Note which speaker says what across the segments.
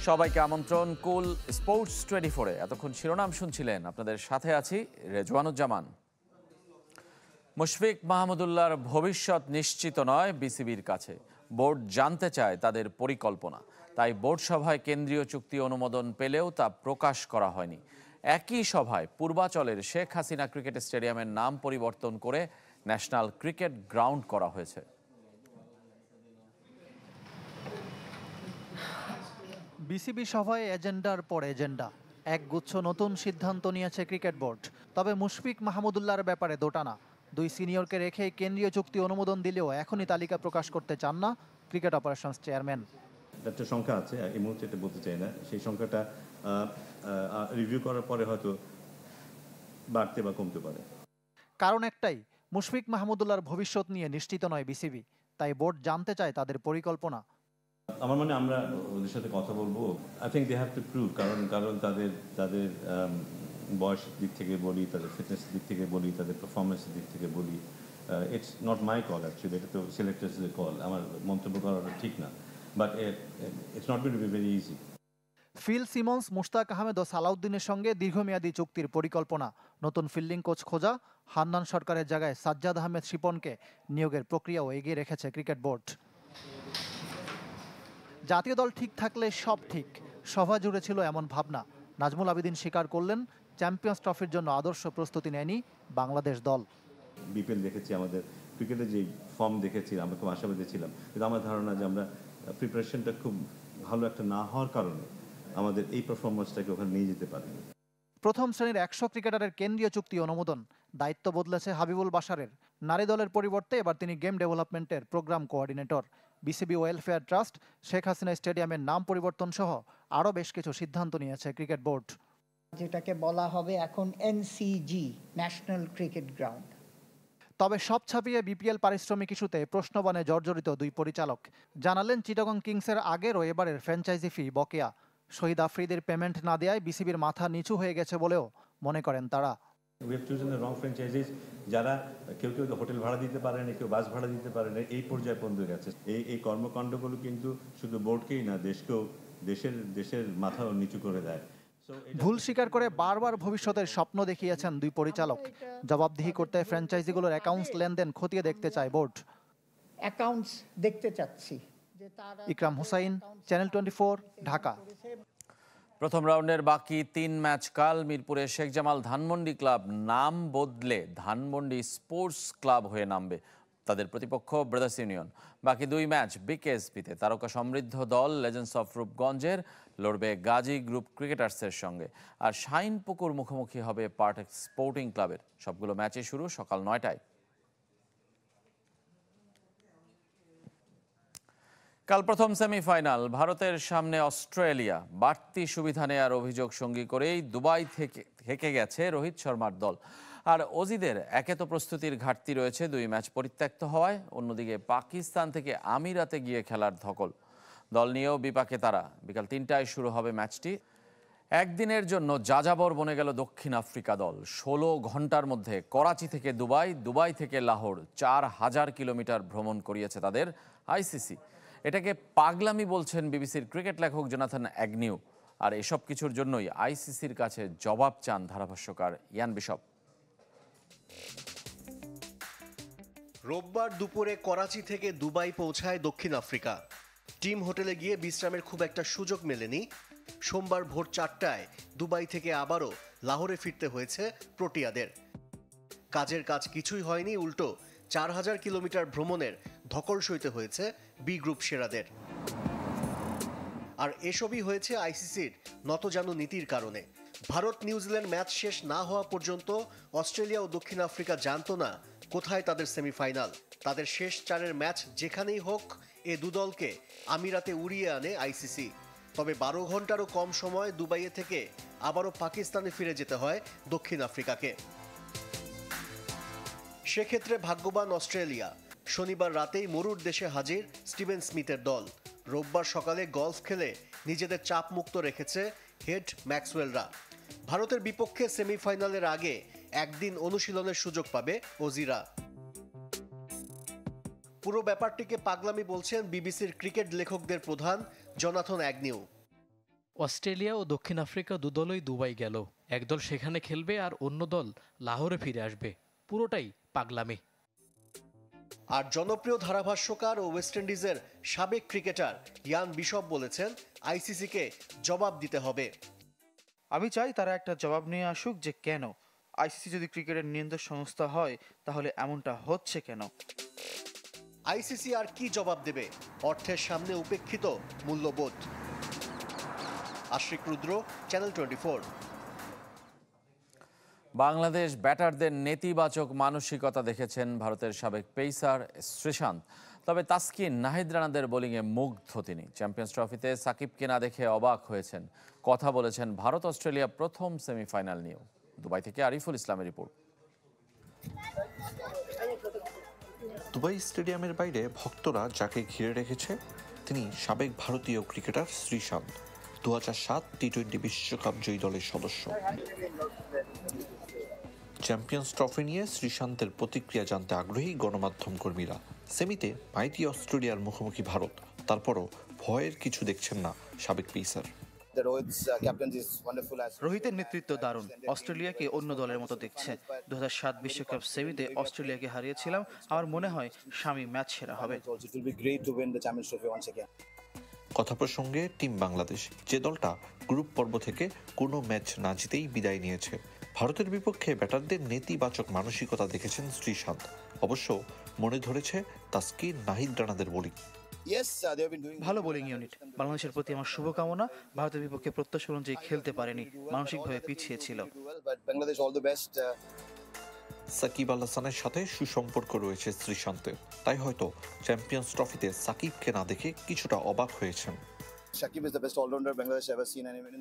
Speaker 1: সবাইকে আমন্ত্রণ কুল স্পোর্টস 24-এ। এতক্ষণ শিরোনাম শুনছিলেন, আপনাদের সাথে আছি রেজওয়ানুজ্জামান। মুশফিক মাহমুদুল্লাহর ভবিষ্যৎ নিশ্চিত নয় বিসিবির কাছে। বোর্ড জানতে চায় তাদের পরিকল্পনা, তাই বোর্ড সভায় কেন্দ্রীয় চুক্তি অনুমোদন পেলেও তা প্রকাশ করা হয়নি। একই সভায় পূর্বাচলের শেখ হাসিনা ক্রিকেট স্টেডিয়ামের নাম পরিবর্তন করে ন্যাশনাল ক্রিকেট গ্রাউন্ড করা হয়েছে।
Speaker 2: বিসিবি সভায় এজেন্ডার পর এজেন্ডা, একগুচ্ছ নতুন সিদ্ধান্ত নিয়েছে ক্রিকেট বোর্ড। তবে মুশফিক মাহমুদুল্লাহর ব্যাপারে দোটানা। দুই সিনিয়রকে রেখে কেন্দ্রীয় চুক্তি অনুমোদন দিলেও এখনই তালিকা প্রকাশ করতে চান না ক্রিকেট অপারেশনস চেয়ারম্যান।
Speaker 3: একটা সংখ্যা আছে, এই মুহূর্তে এটা বলতে চাই না, সেই সংখ্যাটা রিভিউ করার পরে হয়তো বাড়তে বা কমতে পারে।
Speaker 2: কারণ একটাই, মুশফিক মাহমুদুল্লাহর ভবিষ্যৎ নিয়ে নিশ্চিত নয় বিসিবি, তাই বোর্ড জানতে চায় তাদের পরিকল্পনা।
Speaker 3: আমার মনে আমরা ওদের সাথে কথা বলবো। I think they have to prove, কারণ তাদের বয়সের দিক থেকে বলি, তাদের ফিটনেস দিক থেকে বলি, তাদের পারফরমেন্সের দিক থেকে বলি, it's not my call actually, এটা তো সিলেক্টার্সদের কল, আমার মন্তব্য করাটা ঠিক না, but it's not going to be very easy.
Speaker 2: Phil Simmons, Mushtaq Ahmed ও সালাউদ্দিনের সঙ্গে দীর্ঘমেয়াদী চুক্তির পরিকল্পনা। নতুন ফিল্ডিং কোচ খোঁজা, হান্নান সরকারের জায়গায় সাজ্জাদ আহমেদ শিপনকে নিয়োগের প্রক্রিয়াও এগিয়ে রেখেছে ক্রিকেট বোর্ড। জাতীয় দল ঠিক থাকলে সব ঠিক, সভা জুড়ে ছিল এমন ভাবনা। নাজমুল আবেদিন স্বীকার করলেন, চ্যাম্পিয়ন্স ট্রফির জন্য আদর্শ প্রস্তুতি নেয়নি বাংলাদেশ দল।
Speaker 3: বিপিএল দেখেছি, আমাদের ক্রিকেটের যে ফর্ম দেখেছি, আমরা খুব আশাবাদী ছিলাম, কিন্তু আমার ধারণা যে আমরা প্রিপারেশনটা খুব ভালো একটা না হওয়ার কারণে আমাদের এই পারফরমেন্সটাকে ওখানে নিয়ে যেতে পারিনি।
Speaker 2: প্রথম শ্রেণীর 100 ক্রিকেটারের কেন্দ্রীয় চুক্তি অনুমোদন, দায়িত্ব বদলেছে হাবিবুল বাশারের। নারী দলের পরিবর্তে এবার তিনি গেম ডেভেলপমেন্টের programme coordinator. BCB welfare trust, Sheikh Hasina স্টেডিয়ামের নাম পরিবর্তন সহ আরও বেশ কিছু সিদ্ধান্ত নিয়েছে ক্রিকেট বোর্ড।
Speaker 4: যেটাকে বলা হবে এখন এনসিজি, ন্যাশনাল ক্রিকেট গ্রাউন্ড।
Speaker 2: তবে সব ছাপিয়ে বিপিএল পারিশ্রমিক ইস্যুতে প্রশ্নবাণে জর্জরিত দুই পরিচালক। জানালেন, চিটাগং কিংসের আগের ও এবারের ফ্র্যাঞ্চাইজি ফি বকেয়া। শহীদ আফ্রিদির পেমেন্ট না দেওয়ায় বিসিবির মাথা নিচু হয়ে গেছে বলেও মনে করেন তারা।
Speaker 3: We have chosen the wrong franchises, যারা কেউ হোটেল ভাড়া দিতে পারে না, কেউ বাস ভাড়া দিতে পারে না, এই পর্যায়ে পৌঁছে গেছে। এই কর্মকাণ্ডগুলো কিন্তু শুধু বোর্ডকেই না, দেশের মাথাও নিচু করে দেয়।
Speaker 2: ভুল স্বীকার করে বারবার ভবিষ্যতের স্বপ্ন দেখিয়েছেন দুই পরিচালক। জবাবদিহি করতে ফ্র্যাঞ্চাইজিগুলোর অ্যাকাউন্টস লেনদেন খতিয়ে দেখতে চায় বোর্ড।
Speaker 4: অ্যাকাউন্টস দেখতে চাচ্ছি।
Speaker 2: ইকরাম হুসাইন, চ্যানেল 24, ঢাকা।
Speaker 1: প্রথম রাউন্ডের বাকি 3 ম্যাচ কাল মিরপুরে শেখ জামাল ধানমন্ডি ক্লাব নাম বদলে ধানমন্ডি স্পোর্টস ক্লাব হয়ে নামবে। তাদের প্রতিপক্ষ ব্রাদার্স ইউনিয়ন। বাকি 2 ম্যাচ বিকেএসপিতে তারকা সমৃদ্ধ দল লেজেন্ডস অফ রূপগঞ্জের লড়বে গাজী গ্রুপ ক্রিকেটার্সের সঙ্গে, আর শাইনপুকুর মুখোমুখি হবে পার্টেক্স স্পোর্টিং ক্লাবের। সবগুলো ম্যাচই শুরু সকাল 9টায়। কাল প্রথম সেমিফাইনাল, ভারতের সামনে অস্ট্রেলিয়া। বাড়তি সুবিধা নেয়ার অভিযোগ সঙ্গী করেই দুবাই থেকে হেঁকে গেছে রোহিত শর্মার দল। আর অজিদের একে তো প্রস্তুতির ঘাটতি রয়েছে 2 ম্যাচ পরিত্যক্ত হওয়ায়, অন্যদিকে পাকিস্তান থেকে আমিরাতে গিয়ে খেলার ধকল। দল নিয়েও বিপাকে তারা। বিকাল 3টায় শুরু হবে ম্যাচটি। একদিনের জন্য যাযাবর বনে গেল দক্ষিণ আফ্রিকা দল। 16 ঘন্টার মধ্যে করাচি থেকে দুবাই, দুবাই থেকে লাহোর, 4000 কিলোমিটার ভ্রমণ করিয়েছে তাদের আইসিসি। এটাকে পাগলামি বলছেন বিবিসির ক্রিকেট লেখক জোনাথন অ্যাগনিউ। আর এসব কিছুর জন্যই আইসিসির কাছে জবাব চান ধারাভাষ্যকার ইয়ান বিশপ।
Speaker 5: রোববার দুপুরে করাচি থেকে দুবাই পৌঁছায় দক্ষিণ আফ্রিকা। টিম হোটেলে গিয়ে বিশ্রামের খুব একটা সুযোগ মেলেনি। সোমবার ভোর 4টায় দুবাই থেকে আবারও লাহোরে ফিরতে হয়েছে প্রোটিয়াদের। কাজের কাজ কিছুই হয়নি, উল্টো 4000 কিলোমিটার ভ্রমণের ধকল সইতে হয়েছে বি গ্রুপ সেরাদের। আর এসবই হয়েছে আইসিসির নতজানু নীতির কারণে। ভারত নিউজিল্যান্ড ম্যাচ শেষ না হওয়া পর্যন্ত অস্ট্রেলিয়া ও দক্ষিণ আফ্রিকা জানতো না কোথায় তাদের সেমিফাইনাল। তাদের শেষ 4 ম্যাচ যেখানেই হোক, এ দুদলকে আমিরাতে উড়িয়ে আনে আইসিসি। তবে 12 ঘন্টারও কম সময় দুবাইয়ে থেকে আবারও পাকিস্তানে ফিরে যেতে হয় দক্ষিণ আফ্রিকাকে। সেক্ষেত্রে ভাগ্যবান অস্ট্রেলিয়া। শনিবার রাতেই মরুর দেশে হাজির স্টিভেন স্মিথের দল। রোববার সকালে গলফ খেলে নিজেদের চাপ মুক্ত রেখেছে হেড ম্যাক্সওয়েলরা। ভারতের বিপক্ষে সেমিফাইনালের আগে একদিন অনুশীলনের সুযোগ পাবে অজিরা। পুরো ব্যাপারটিকে পাগলামি বলছেন বিবিসির ক্রিকেট লেখকদের প্রধান জোনাথন অ্যাগনিউ।
Speaker 6: অস্ট্রেলিয়া ও দক্ষিণ আফ্রিকা দুদলই দুবাই গেল। একদল সেখানে খেলবে আর অন্য দল লাহোরে ফিরে আসবে। পুরোটাই পাগলামি।
Speaker 5: আর জনপ্রিয় ধারাভাষ্যকার ও ওয়েস্ট ইন্ডিজের সাবেক ক্রিকেটার ইয়ান বিশপ বলেছেন আইসিসিকে জবাব দিতে হবে।
Speaker 7: আমি চাই তারা একটা জবাব নিয়ে আসুক যে কেন আইসিসি যদি ক্রিকেটের নিয়ন্ত্রক সংস্থা হয় তাহলে এমনটা হচ্ছে কেন।
Speaker 5: আইসিসি আর কি জবাব দেবে? অর্থের সামনে উপেক্ষিত মূল্যবোধ। আশিক রুদ্র, চ্যানেল 24।
Speaker 1: বাংলাদেশ ব্যাটারদের নেতিবাচক মানসিকতা দেখেছেন ভারতের সাবেক পেসার শ্রীশান্ত। তবে তাসকিন নাহিদ রানাদের বোলিংয়ে মুগ্ধ তিনি। চ্যাম্পিয়ন্স ট্রফিতে সাকিবকে না দেখে অবাক হয়েছেন। কথা বলেছেন ভারত অস্ট্রেলিয়া প্রথম সেমিফাইনাল নিয়েও। দুবাই থেকে আরিফুল ইসলামের রিপোর্ট।
Speaker 8: দুবাই স্টেডিয়ামের বাইরে ভক্তরা যাকে ঘিরে রেখেছে তিনি সাবেক ভারতীয় ক্রিকেটার শ্রীশান্ত, 2007 টি-20 বিশ্বকাপ জয়ী দলের সদস্য। চ্যাম্পিয়ন্স ট্রফি নিয়ে শ্রীশান্তের প্রতিক্রিয়া জানতে আগ্রহী গণমাধ্যম কর্মীরা। সেমিতে মাইটি অস্ট্রেলিয়ার মুখোমুখি ভারত, তারপরও ভয়ের কিছু দেখছেন না সাবেক পেসার।
Speaker 7: রোহিতের নেতৃত্ব দারুণ, অস্ট্রেলিয়াকে অন্য দলের মতো দেখছে। 2007 বিশ্বকাপ সেমিতে অস্ট্রেলিয়াকে হারিয়েছিলাম, আমার মনে হয় শামি ম্যাচ সেরা হবে।
Speaker 8: কথা প্রসঙ্গে টিম বাংলাদেশ, যে দলটা গ্রুপ পর্ব থেকে কোনো ম্যাচ না জিতেই বিদায় নিয়েছে। ভারতের বিপক্ষে ব্যাটারদের নেতিবাচক মানসিকতা দেখেছেন শ্রীশান্ত। অবশ্য মনে ধরেছে তাসকিন নাহিদ রানাদের বোলিং।
Speaker 7: ভালো বোলিং ইউনিট। বাংলাদেশের প্রতি আমার শুভকামনা। ভারতের বিপক্ষে প্রত্যাশা অনুযায়ী খেলতে পারেনি, মানসিকভাবে পিছিয়ে ছিল।
Speaker 8: সাকিব আল হাসানের সাথে সুসম্পর্ক রয়েছে শ্রীশান্তের, তাই হয়তো চ্যাম্পিয়ন্স ট্রফিতে সাকিবকে না দেখে কিছুটা অবাক হয়েছেন।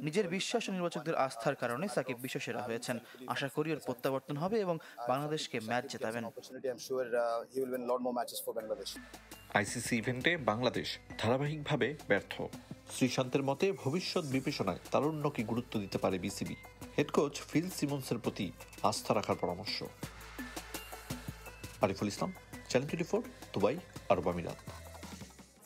Speaker 7: নিজের বিশ্বাস ও নির্বাচকদের আস্থার কারণে সাকিব বিশ্বসেরা হয়েছেন। আশা করি ওর প্রত্যাবর্তন হবে এবং বাংলাদেশকে ম্যাচ জেতাবেন।
Speaker 8: আইসিসি ইভেন্টে বাংলাদেশ ধারাবাহিকভাবে ব্যর্থ। শ্রীশান্তের মতে ভবিষ্যৎ বিবেচনায় তারুণ্যকে গুরুত্ব দিতে পারে বিসিবি। হেড কোচ ফিল সিমন্সের প্রতি আস্থা রাখার পরামর্শ। আরিফুল ইসলাম, চ্যানেল 24, দুবাই, আরব আমিরাত।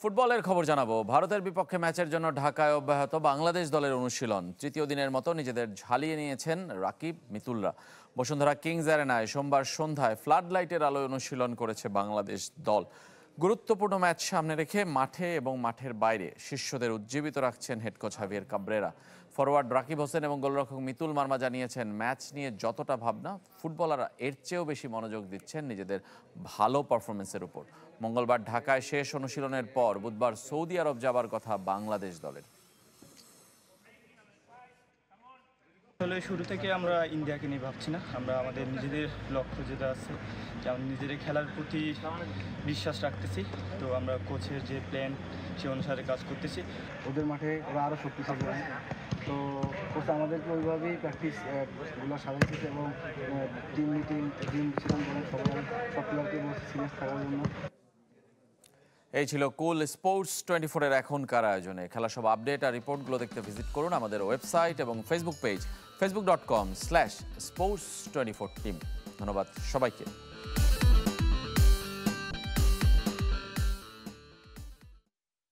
Speaker 1: ফুটবলের খবর জানাবো। ভারতের বিপক্ষে ম্যাচের জন্য ঢাকায় অব্যাহত বাংলাদেশ দলের অনুশীলন। তৃতীয় দিনের মতো নিজেদের ঝালিয়ে নিয়েছেন রাকিব মিতুলরা। বসুন্ধরা কিংস অ্যারেনায় সোমবার সন্ধ্যায় ফ্লাড লাইটের আলোয় অনুশীলন করেছে বাংলাদেশ দল। গুরুত্বপূর্ণ ম্যাচ সামনে রেখে মাঠে এবং মাঠের বাইরে শিষ্যদের উজ্জীবিত রাখছেন head coach Javier Cabrera. Forward Rakib Hossain এবং গোলরক্ষক মিতুল মার্মা জানিয়েছেন, ম্যাচ নিয়ে যতটা ভাবনা, ফুটবলাররা এর চেয়েও বেশি মনোযোগ দিচ্ছেন নিজেদের ভালো পারফরমেন্সের উপর। মঙ্গলবার ঢাকায় শেষ অনুশীলনের পর বুধবার সৌদি আরব যাবার কথা বাংলাদেশ দলের।
Speaker 9: আসলে শুরু থেকে আমরা ইন্ডিয়াকে নিয়ে ভাবছি না, আমরা আমাদের নিজেদের লক্ষ্য যেটা আছে, যেমন নিজেদের খেলার প্রতি বিশ্বাস রাখতেছি। তো আমরা কোচের যে প্ল্যান সে অনুসারে কাজ করতেছি।
Speaker 10: ওদের মাঠে ওরা আরও শক্তিশালী হয়, তো কোচ আমাদেরকে ওইভাবেই প্র্যাকটিসগুলো সাজাইতেছে এবং টিম মিটিং টিম ছিলাম সবাই সব প্লেয়ারকে বলছে সিরিয়াস থাকার জন্য।
Speaker 1: এই ছিল কুল স্পোর্টস 24-এর এখনকার আয়োজনে। খেলা সব আপডেট আর রিপোর্টগুলো দেখতে ভিজিট করুন আমাদের ওয়েবসাইট এবং ফেসবুক পেজ facebook.com/sports24team। ধন্যবাদ সবাইকে।